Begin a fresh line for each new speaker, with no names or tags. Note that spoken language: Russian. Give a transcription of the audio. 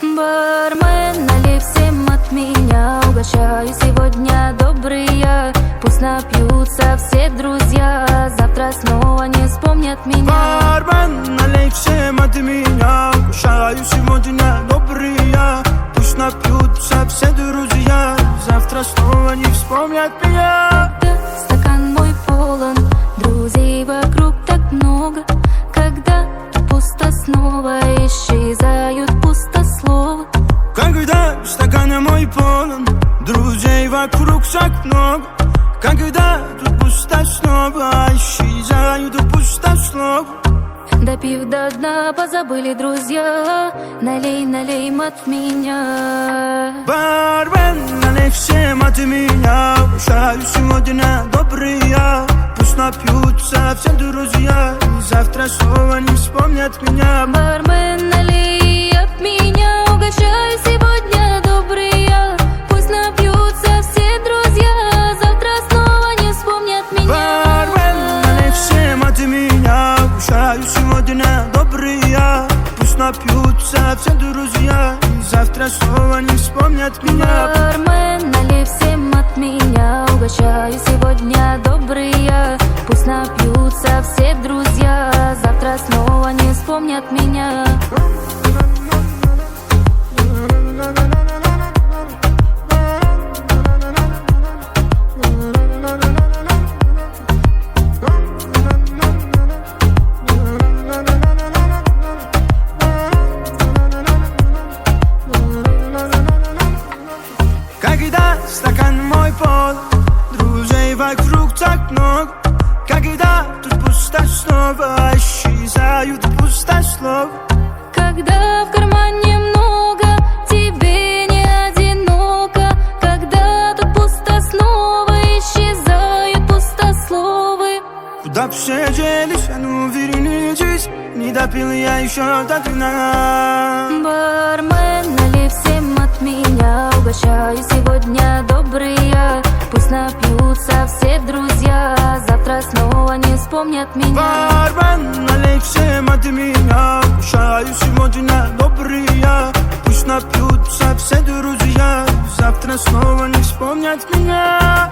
Бармен, налей всем от меня, угощаю сегодня добрые. Пусть напьются все друзья, завтра снова не вспомнят меня.
Бармен, налей всем от меня, угощаю сегодня добрые. Пусть напьются все друзья, завтра снова не вспомнят меня.
Когда стакан мой полон, друзей вокруг так много. Когда пусто, снова исчезают пустословы.
Когда стакан мой полон, друзей вокруг так много. Когда тут пусто, снова исчезают пустословы.
Допив до дна, позабыли друзья. Налей, налей от меня.
Бармен, налей всем от меня, угощаю сегодня добрые. Пусть напьются все друзья, завтра снова не вспомнят меня.
Бармен, налей от меня, угощаю сегодня добрые. Пусть напьются все друзья, завтра снова не вспомнят меня.
Бармен, налей всем от меня, угощаю сегодня добрые. Пусть напьются все друзья, завтра снова не вспомнят меня.
Бармен, налей всем от меня, угощаю сегодня добрые. Пусть напьются все друзья, завтра снова не вспомнят меня.
Когда стакан мой полон, друзей вокруг так много. Когда тут пусто, снова исчезают пустословы.
Когда в кармане много, тебе не одиноко. Когда тут пусто, снова исчезают пустословы.
Куда б все делись, а ну вернитесь, не допил я еще до дна.
Бармен, налей всем от меня, угощаю сегодня добрые. Пусть напьются все друзья, завтра снова не вспомнят меня.
Бармен, налей всем от меня, угощаю сегодня добрые. Пусть напьются все друзья, завтра снова не вспомнят меня.